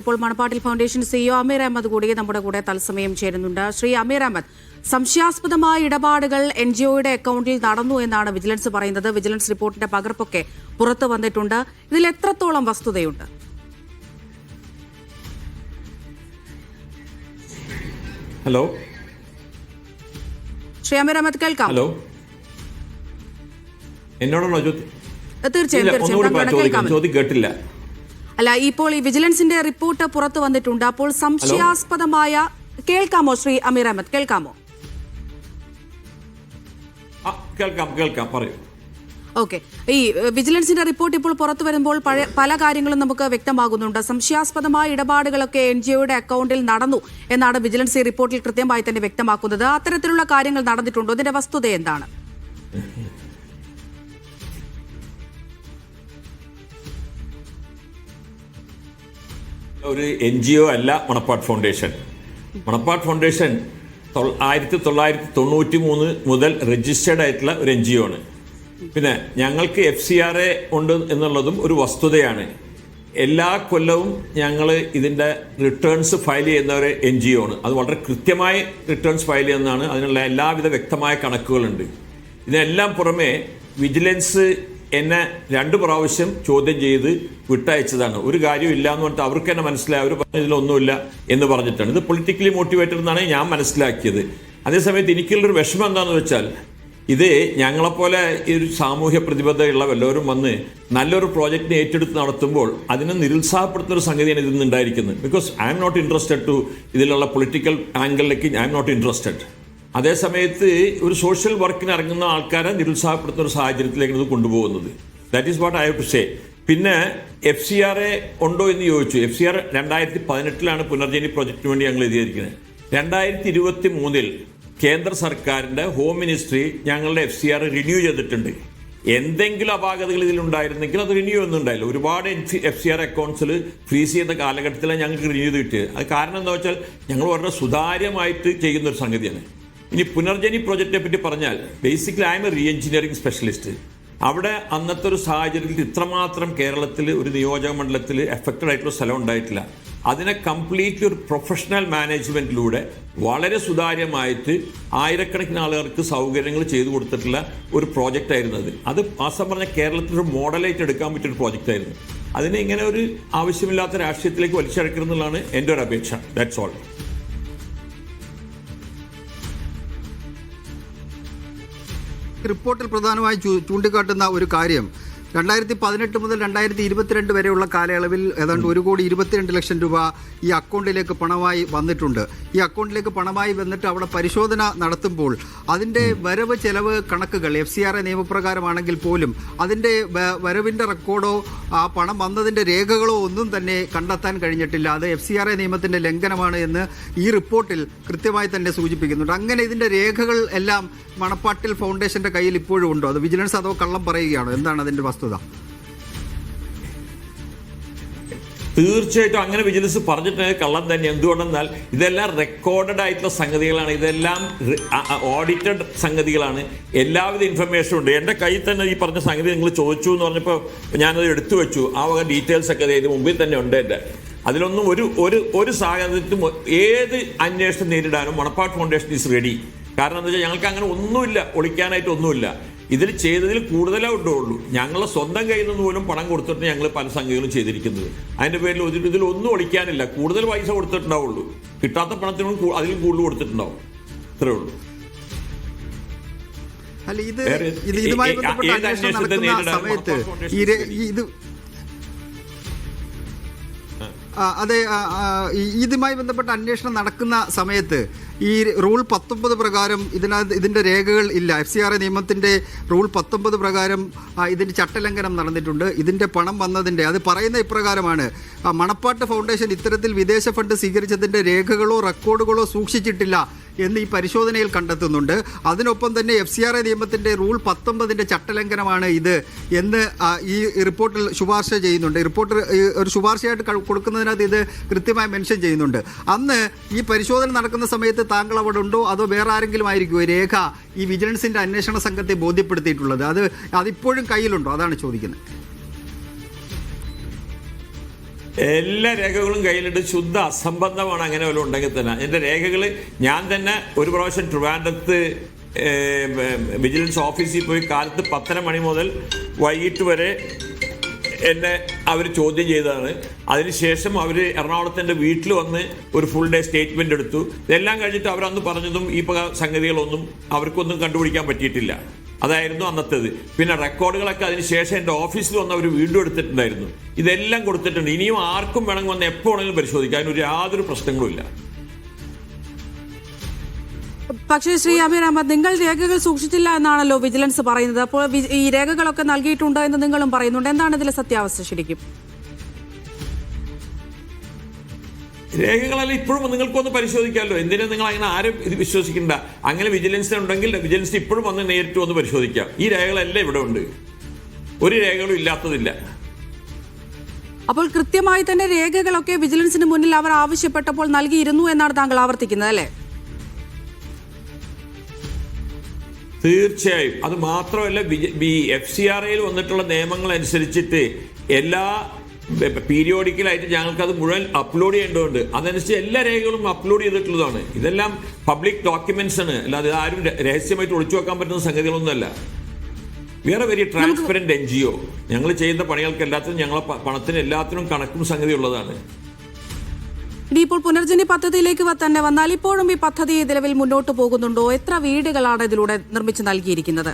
ഇപ്പോൾ മണപ്പാട്ടിൽ foundation CEO അമീർ അഹമ്മദ് കൂടി നമ്മുടെ കൂടെ തത്സമയം ചേരുന്നുണ്ട്. ശ്രീ അമീർ അഹമ്മദ്, സംശയാസ്പദമായ ഇടപാടുകൾ എൻജിഒയുടെ അക്കൗണ്ടിൽ നടന്നു എന്നാണ് വിജിലൻസ് പറയുന്നത്. വിജിലൻസ് റിപ്പോർട്ടിന്റെ പകർപ്പൊക്കെ പുറത്തു വന്നിട്ടുണ്ട്. ഇതിൽ എത്രത്തോളം വസ്തുതയുണ്ട്? ഹലോ ശ്രീ അമീർ അഹമ്മദ്, കേൾക്കാം? ഹലോ, എന്നോടാണോ തീർച്ചയായും ചോദ്യം കേട്ടില്ല. അല്ല, ഇപ്പോൾ ഈ വിജിലൻസിന്റെ റിപ്പോർട്ട് പുറത്തു വന്നിട്ടുണ്ട്. അപ്പോൾ സംശയാസ്പദമായ കേൾക്കാമോ ശ്രീ അമീർ അഹമ്മദ്? കേൾക്കാമോ? കേൾക്കാം, പറയൂ. ഓക്കെ, ഈ വിജിലൻസിന്റെ റിപ്പോർട്ട് ഇപ്പോൾ പുറത്തു വരുമ്പോൾ പല കാര്യങ്ങളും നമുക്ക് വ്യക്തമാകുന്നുണ്ട്. സംശയാസ്പദമായ ഇടപാടുകളൊക്കെ എൻജിഒയുടെ അക്കൗണ്ടിൽ നടന്നു എന്നാണ് വിജിലൻസ് ഈ റിപ്പോർട്ടിൽ കൃത്യമായി തന്നെ വ്യക്തമാക്കുന്നത്. അത്തരത്തിലുള്ള കാര്യങ്ങൾ നടന്നിട്ടുണ്ടോ? ഇതിന്റെ വസ്തുത എന്താണ്? ഒരു NGO അല്ല മണപ്പാട്ട് ഫൗണ്ടേഷൻ. മണപ്പാട്ട് ഫൗണ്ടേഷൻ 1993 മുതൽ രജിസ്റ്റേർഡ് ആയിട്ടുള്ള ഒരു NGO ആണ്. പിന്നെ ഞങ്ങൾക്ക് FCRA ഉണ്ട് എന്നുള്ളതും ഒരു വസ്തുതയാണ്. എല്ലാ കൊല്ലവും ഞങ്ങൾ ഇതിൻ്റെ റിട്ടേൺസ് ഫയൽ ചെയ്യുന്ന ഒരു NGO ആണ്. അത് വളരെ കൃത്യമായി റിട്ടേൺസ് ഫയൽ ചെയ്യുന്നതാണ്. അതിനുള്ള എല്ലാവിധ വ്യക്തമായ കണക്കുകളുണ്ട്. ഇതിനെല്ലാം പുറമെ വിജിലൻസ് എന്നെ 2 പ്രാവശ്യം ചോദ്യം ചെയ്ത് വിട്ടയച്ചതാണ്. ഒരു കാര്യമില്ല എന്ന് പറഞ്ഞിട്ട് അവർക്ക് തന്നെ മനസ്സിലായി, അവർ ഇതിലൊന്നുമില്ല എന്ന് പറഞ്ഞിട്ടാണ്. ഇത് പൊളിറ്റിക്കലി മോട്ടിവേറ്റഡ് എന്നാണ് ഞാൻ മനസ്സിലാക്കിയത്. അതേസമയത്ത് എനിക്കുള്ളൊരു വിഷമം എന്താണെന്ന് വെച്ചാൽ, ഇത് ഞങ്ങളെപ്പോലെ ഈ ഒരു സാമൂഹ്യ പ്രതിബദ്ധതയുള്ള വല്ലവരും വന്ന് നല്ലൊരു പ്രോജക്റ്റിനെ ഏറ്റെടുത്ത് നടത്തുമ്പോൾ അതിനെ നിരുത്സാഹപ്പെടുത്തുന്ന ഒരു സംഗതിയാണ് ഇതിൽ നിന്നുണ്ടായിരിക്കുന്നത്. Because I'm not interested to ഇതിലുള്ള പൊളിറ്റിക്കൽ ആംഗിളിലേക്ക് ഐ എം നോട്ട് ഇൻട്രസ്റ്റഡ്. അതേസമയത്ത് ഒരു സോഷ്യൽ വർക്കിന് ഇറങ്ങുന്ന ആൾക്കാരെ നിരുത്സാഹപ്പെടുത്തുന്ന ഒരു സാഹചര്യത്തിലേക്ക് ഇത് കൊണ്ടുപോകുന്നത്. That is what I have to say. പിന്നെ FCRA ഉണ്ടോ എന്ന് ചോദിച്ചു. FCR 2018 പുനർജനി പ്രോജക്റ്റിന് വേണ്ടി ഞങ്ങൾ എഴുതിയിരിക്കുന്നത്. 2023 കേന്ദ്ര സർക്കാരിൻ്റെ ഹോം മിനിസ്ട്രി ഞങ്ങളുടെ FCR റിന്യൂ ചെയ്തിട്ടുണ്ട്. എന്തെങ്കിലും അപാകതകൾ ഇതിലുണ്ടായിരുന്നെങ്കിൽ അത് റിന്യൂ ഒന്നും ഉണ്ടായില്ല. ഒരുപാട് FCR അക്കൗണ്ട്സിൽ ഫ്രീസ് ചെയ്യുന്ന കാലഘട്ടത്തിലാണ് ഞങ്ങൾക്ക് റിന്യൂ ചെയ്ത് കിട്ടിയത്. അത് കാരണം എന്താ വെച്ചാൽ ഞങ്ങൾ വളരെ സുതാര്യമായിട്ട് ചെയ്യുന്നൊരു സംഗതിയാണ്. ഇനി പുനർജനി പ്രോജക്റ്റിനെ പറ്റി പറഞ്ഞാൽ, basically I M A re engineering specialist. അവിടെ അന്നത്തെ ഒരു സാഹചര്യത്തിൽ ഇത്രമാത്രം കേരളത്തിൽ ഒരു നിയോജക മണ്ഡലത്തിൽ എഫക്റ്റഡ് ആയിട്ടുള്ള സ്ഥലം ഉണ്ടായിട്ടില്ല. അതിനെ കംപ്ലീറ്റ്ലി ഒരു പ്രൊഫഷണൽ മാനേജ്മെൻറ്റിലൂടെ വളരെ സുതാര്യമായിട്ട് ആയിരക്കണക്കിന് ആളുകൾക്ക് സൗകര്യങ്ങൾ ചെയ്തു കൊടുത്തിട്ടുള്ള ഒരു പ്രോജക്റ്റ് ആയിരുന്നത്. അത് വാസ്തവം പറഞ്ഞാൽ കേരളത്തിലൊരു മോഡലായിട്ട് എടുക്കാൻ പറ്റിയൊരു പ്രോജക്റ്റ് ആയിരുന്നു. അതിനെ ഇങ്ങനെ ഒരു ആവശ്യമില്ലാത്ത രാഷ്ട്രീയത്തിലേക്ക് വലിച്ചഴക്കണമെന്നുള്ളതാണ് എൻ്റെ ഒരു അപേക്ഷ. That's all. റിപ്പോർട്ടിൽ പ്രധാനമായി ചൂണ്ടിക്കാട്ടുന്ന ഒരു കാര്യം, 2018 മുതൽ 2022 വരെയുള്ള കാലയളവിൽ ഏതാണ്ട് 1,22,00,000 രൂപ ഈ അക്കൗണ്ടിലേക്ക് പണമായി വന്നിട്ടുണ്ട്. ഈ അക്കൗണ്ടിലേക്ക് പണമായി വന്നിട്ട് അവിടെ പരിശോധന നടത്തുമ്പോൾ അതിൻ്റെ വരവ് ചെലവ് കണക്കുകൾ FCRA നിയമപ്രകാരമാണെങ്കിൽ പോലും അതിൻ്റെ വരവിൻ്റെ റെക്കോർഡോ ആ പണം വന്നതിൻ്റെ രേഖകളോ ഒന്നും തന്നെ കണ്ടെത്താൻ കഴിഞ്ഞിട്ടില്ല. അത് FCRA നിയമത്തിൻ്റെ ലംഘനമാണ് എന്ന് ഈ റിപ്പോർട്ടിൽ കൃത്യമായി തന്നെ സൂചിപ്പിക്കുന്നുണ്ട്. അങ്ങനെ ഇതിൻ്റെ രേഖകൾ എല്ലാം മണപ്പാട്ടിൽ ഫൗണ്ടേഷൻ്റെ കയ്യിൽ ഇപ്പോഴും ഉണ്ടോ? അത് വിജിലൻസ് അതോ കള്ളം പറയുകയാണോ? എന്താണ് അതിൻ്റെ വസ്തുത? തീർച്ചയായിട്ടും അങ്ങനെ വിജിലൻസ് പറഞ്ഞിട്ട് കള്ളം തന്നെ. എന്തുകൊണ്ടെന്നാൽ ഇതെല്ലാം റെക്കോർഡഡ് ആയിട്ടുള്ള സംഗതികളാണ്. ഇതെല്ലാം ഓഡിറ്റഡ് സംഗതികളാണ്. എല്ലാവിധ ഇൻഫർമേഷനും ഉണ്ട്. എൻ്റെ കയ്യിൽ തന്നെ ഈ പറഞ്ഞ സംഗതി നിങ്ങൾ ചോദിച്ചു എന്ന് പറഞ്ഞപ്പോൾ ഞാനത് എടുത്തു വെച്ചു. ആ വക ഡീറ്റെയിൽസ് ഒക്കെ ഇത് മുമ്പിൽ തന്നെ ഉണ്ട് എൻ്റെ. അതിലൊന്നും ഒരു സാഹചര്യത്തിലും ഏത് അന്വേഷണം നേരിടാനും മണപ്പാട്ട് ഫൗണ്ടേഷൻ ഈസ് റെഡി. കാരണം എന്താ വെച്ചാൽ ഞങ്ങൾക്ക് അങ്ങനെ ഒന്നുമില്ല, ഒളിക്കാനായിട്ട് ഒന്നുമില്ല. ഇതിൽ ചെയ്തതിൽ കൂടുതലേ ഉള്ളൂ. ഞങ്ങളെ സ്വന്തം കയ്യിൽ നിന്ന് പോലും പണം കൊടുത്തിട്ട് ഞങ്ങൾ പല സംഗതികളും ചെയ്തിരിക്കുന്നത്. അതിൻ്റെ പേരിൽ ഇതിലൊന്നും ഒളിക്കാനില്ല. കൂടുതൽ പൈസ കൊടുത്തിട്ടുണ്ടാവുള്ളൂ. കിട്ടാത്ത പണത്തിനും അതിലും കൂടുതൽ കൊടുത്തിട്ടുണ്ടാവും. ഇത്രേ ഉള്ളൂ. അല്ല, ഇതുമായി ബന്ധപ്പെട്ട അന്വേഷണം നടക്കുന്ന സമയത്ത് ഇതുമായി ബന്ധപ്പെട്ട അന്വേഷണം നടക്കുന്ന സമയത്ത് ഈ റൂൾ 19 പ്രകാരം ഇതിൻ്റെ രേഖകൾ ഇല്ല. FCRA നിയമത്തിൻ്റെ റൂൾ 19 പ്രകാരം ഇതിൻ്റെ ചട്ടലംഘനം നടന്നിട്ടുണ്ട്. ഇതിൻ്റെ പണം വന്നതിൻ്റെ അത് പറയുന്ന ഇപ്രകാരമാണ്: മണപ്പാട്ട് ഫൗണ്ടേഷൻ ഇത്തരത്തിൽ വിദേശ ഫണ്ട് സ്വീകരിച്ചതിൻ്റെ രേഖകളോ റെക്കോർഡുകളോ സൂക്ഷിച്ചിട്ടില്ല എന്ന് ഈ പരിശോധനയിൽ കണ്ടെത്തുന്നുണ്ട്. അതിനൊപ്പം തന്നെ FCRA നിയമത്തിൻ്റെ റൂൾ 19 ചട്ടലംഘനമാണ് ഇത് എന്ന് ഈ റിപ്പോർട്ടിൽ ശുപാർശ ചെയ്യുന്നുണ്ട്. റിപ്പോർട്ട് ഒരു ശുപാർശയായിട്ട് കൊടുക്കുന്നതിനകത്ത് ഇത് കൃത്യമായി മെൻഷൻ ചെയ്യുന്നുണ്ട്. അന്ന് ഈ പരിശോധന നടക്കുന്ന സമയത്ത് താങ്കൾ അവിടെ ഉണ്ടോ അതോ വേറെ ആരെങ്കിലും ആയിരിക്കുമോ രേഖ ഈ വിജിലൻസിൻ്റെ അന്വേഷണ സംഘത്തെ ബോധ്യപ്പെടുത്തിയിട്ടുള്ളത്? അതിപ്പോഴും കയ്യിലുണ്ടോ? അതാണ് ചോദിക്കുന്നത്. എല്ലാ രേഖകളും കയ്യിലിട്ട് ശുദ്ധ അസംബന്ധമാണ് അങ്ങനെ വല്ലതും ഉണ്ടെങ്കിൽ തന്നെ. എൻ്റെ രേഖകൾ ഞാൻ തന്നെ ഒരു പ്രാവശ്യം ട്രിവാൻഡ്രത്ത് വിജിലൻസ് ഓഫീസിൽ പോയി കാലത്ത് 10:30 മണി മുതൽ വൈകിട്ട് വരെ എന്നെ അവർ ചോദ്യം ചെയ്തതാണ്. അതിനുശേഷം അവർ എറണാകുളത്തിൻ്റെ വീട്ടിൽ വന്ന് ഒരു ഫുൾ ഡേ സ്റ്റേറ്റ്മെൻ്റ് എടുത്തു. ഇതെല്ലാം കഴിഞ്ഞിട്ട് അവരന്ന് പറഞ്ഞതും ഈ സംഗതികളൊന്നും അവർക്കൊന്നും കണ്ടുപിടിക്കാൻ പറ്റിയിട്ടില്ല. അതായിരുന്നു അന്നത്തേത്. പിന്നെ റെക്കോർഡുകളൊക്കെ അതിനുശേഷം എൻ്റെ ഓഫീസിൽ വന്ന് അവർ വീണ്ടും എടുത്തിട്ടുണ്ടായിരുന്നു. ഇതെല്ലാം കൊടുത്തിട്ടുണ്ട്. ഇനിയും ആർക്കും വേണമെങ്കിൽ വന്ന് എപ്പോൾ വേണമെങ്കിലും പരിശോധിക്കാം. അതിനൊരു യാതൊരു പ്രശ്നങ്ങളുമില്ല. പക്ഷേ ശ്രീ അമീർ അഹമ്മദ്, നിങ്ങൾ രേഖകൾ സൂക്ഷിച്ചില്ല എന്നാണല്ലോ വിജിലൻസ് പറയുന്നത്. അപ്പോൾ ഈ രേഖകളൊക്കെ നൽകിയിട്ടുണ്ട് എന്ന് നിങ്ങളും പറയുന്നുണ്ട്. എന്താണ് ഇതിലെ സത്യാവസ്ഥ ശരിക്കും? രേഖകളെല്ലാം ഇപ്പോഴും നിങ്ങൾക്കൊന്ന് പരിശോധിക്കാമല്ലോ. എന്തിനാ നിങ്ങൾ അങ്ങനെ ആരും ഇത് വിശ്വസിക്കണ്ട. അങ്ങനെ വിജിലൻസ് ഉണ്ടെങ്കിൽ വിജിലൻസ് ഇപ്പോഴും വന്ന് നേരിട്ട് വന്ന് പരിശോധിക്കാം. ഈ രേഖകളെല്ലാം ഇവിടെ ഉണ്ട്. ഒരു രേഖകളും ഇല്ലാത്തതില്ല. അപ്പോൾ കൃത്യമായി തന്നെ രേഖകളൊക്കെ വിജിലൻസിന് മുന്നിൽ അവർ ആവശ്യപ്പെട്ടപ്പോൾ നൽകിയിരുന്നു എന്നാണ് താങ്കൾ ആവർത്തിക്കുന്നത്, അല്ലേ? തീർച്ചയായും. അത് മാത്രമല്ല, FCRAയിൽ വന്നിട്ടുള്ള നിയമങ്ങൾ അനുസരിച്ചിട്ട് എല്ലാ പീരിയോഡിക്കലായിട്ട് ഞങ്ങൾക്കത് മുഴുവൻ അപ്ലോഡ് ചെയ്യേണ്ടതുണ്ട്. അതനുസരിച്ച് എല്ലാ രേഖകളും അപ്ലോഡ് ചെയ്തിട്ടുള്ളതാണ്. ഇതെല്ലാം പബ്ലിക് ഡോക്യുമെന്റ്സ് ആണ്. അല്ലാതെ ആരും രഹസ്യമായിട്ട് ഒളിച്ചു വെക്കാൻ പറ്റുന്ന സംഗതികളൊന്നുമല്ല. We are a very transparent NGO. ഞങ്ങൾ ചെയ്യുന്ന പണികൾക്ക് എല്ലാത്തിനും ഞങ്ങളെ പണത്തിന് എല്ലാത്തിനും കണക്കും സംഗതി ഉള്ളതാണ്. ഇനിയിപ്പോൾ പുനർജനി പദ്ധതിയിലേക്ക് തന്നെ വന്നാൽ ഇപ്പോഴും ഈ പദ്ധതി നിലവിൽ മുന്നോട്ട് പോകുന്നുണ്ടോ? എത്ര വീടുകളാണ് ഇതിലൂടെ നിർമ്മിച്ച് നൽകിയിരിക്കുന്നത്?